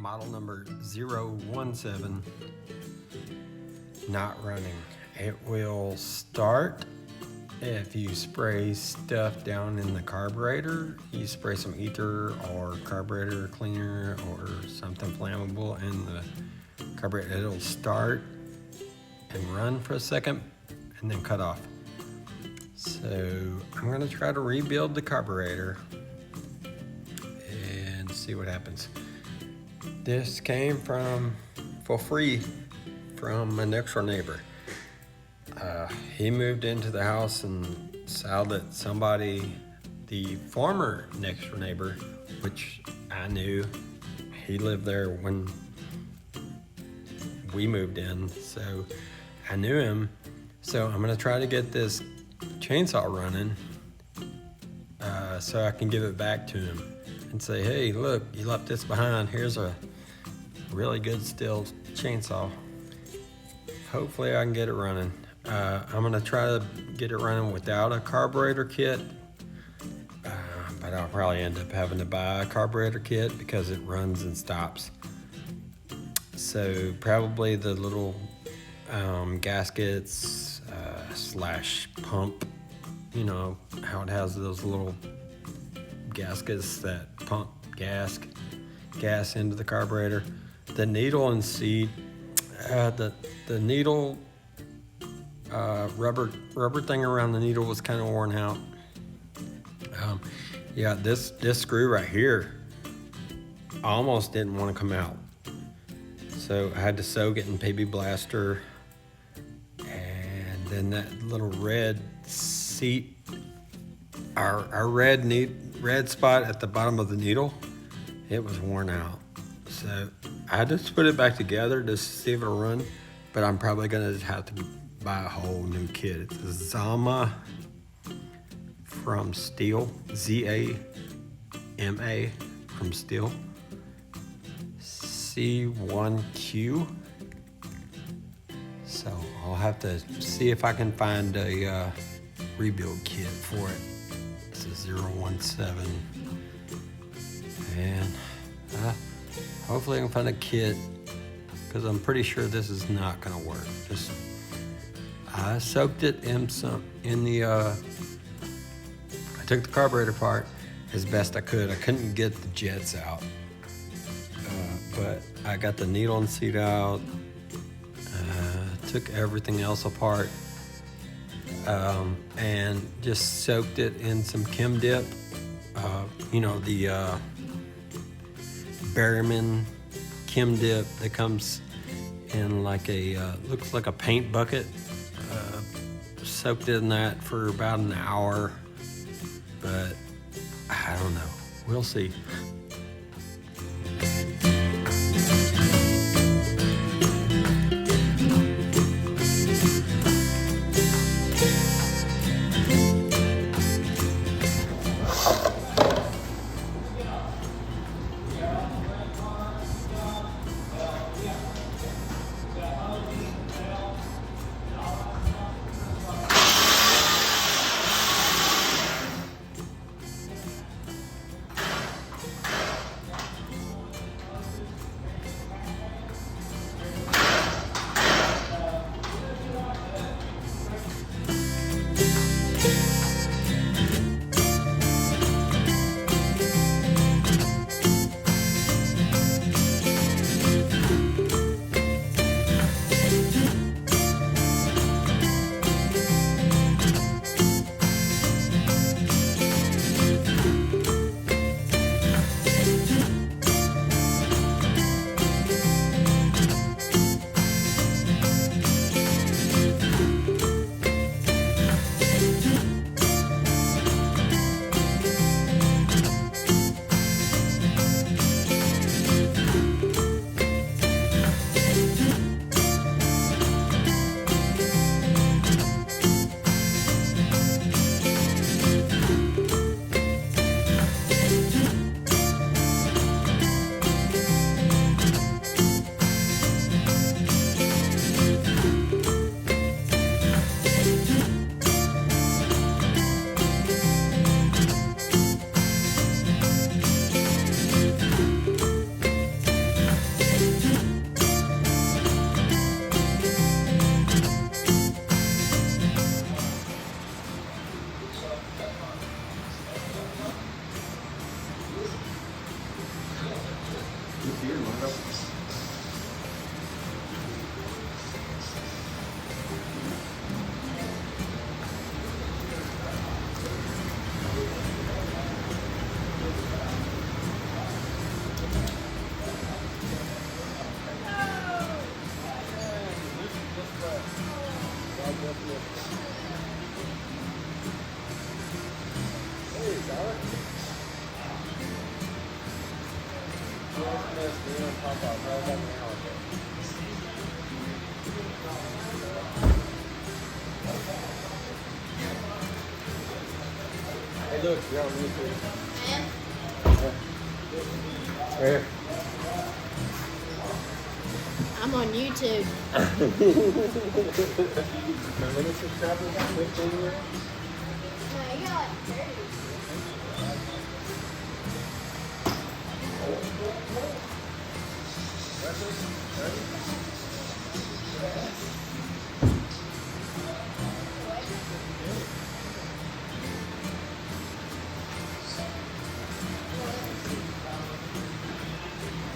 model number 017, not running. It will start if you spray stuff down in the carburetor. You spray some ether or carburetor cleaner or something flammable in the carburetor. It'll start and run for a second and then cut off. So I'm gonna try to rebuild the carburetor and see what happens. This came for free from my next door neighbor. He moved into the house and saw that somebody, the former next door neighbor, which I knew, he lived there when we moved in, so I knew him. So I'm gonna try to get this chainsaw running so I can give it back to him and say, hey, look, you left this behind. Here's a really good Stihl chainsaw. Hopefully I can get it running. I'm gonna try to get it running without a carburetor kit, but I'll probably end up having to buy a carburetor kit because it runs and stops. So probably the little gaskets slash pump, you know how it has those little gaskets that pump gas into the carburetor. The needle and seat, the needle rubber thing around the needle was kind of worn out. Yeah, this screw right here almost didn't want to come out, so I had to soak it in PB Blaster. And then that little red seat, our red spot at the bottom of the needle, it was worn out. So I just put it back together to see if it'll run, but I'm probably gonna have to buy a whole new kit. It's a Zama from Stihl, Z-A-M-A from Stihl, C1Q. So I'll have to see if I can find a rebuild kit for it. This is 017, and hopefully I can find a kit, because I'm pretty sure this is not gonna work. I soaked it in I took the carburetor apart as best I could. I couldn't get the jets out, but I got the needle and seat out, took everything else apart, and just soaked it in some Chem Dip, you know, the Berryman Chem Dip that comes in like a, looks like a paint bucket. Soaked in that for about an hour, but I don't know. We'll see. Hey, look, you're on YouTube. Here. I'm on YouTube. How many subscribers? 15 years? No, you got like 30.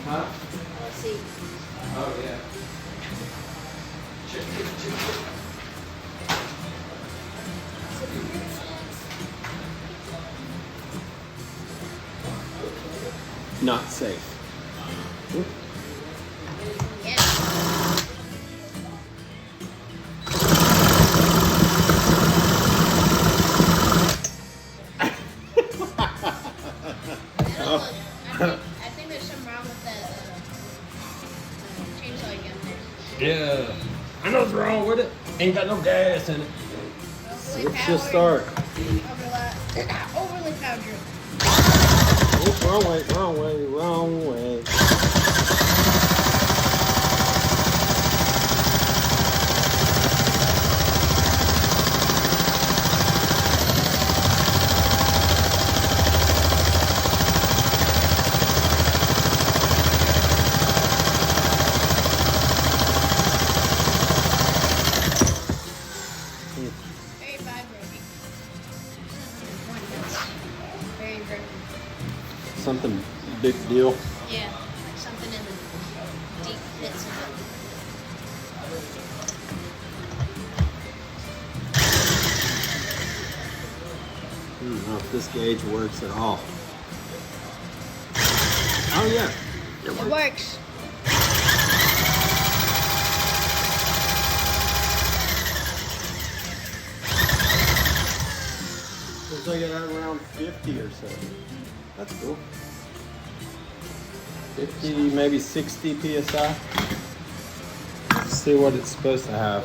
Huh? Let's see. Oh, yeah. Not safe. Yeah. I think there's something wrong with that chainsaw you got there. Yeah. I know what's wrong with it. Ain't got no gas in it. Overly Let's just powered. start. Overly powered. Oops, wrong way, wrong way, wrong way. Very vibrating. Very broken. Something big deal. Yeah, like something in the deep pits of it. I don't know if this gauge works at all. Oh yeah. It works. Looks like it had around 50 or so. That's cool. 50, maybe 60 PSI. Let's see what it's supposed to have.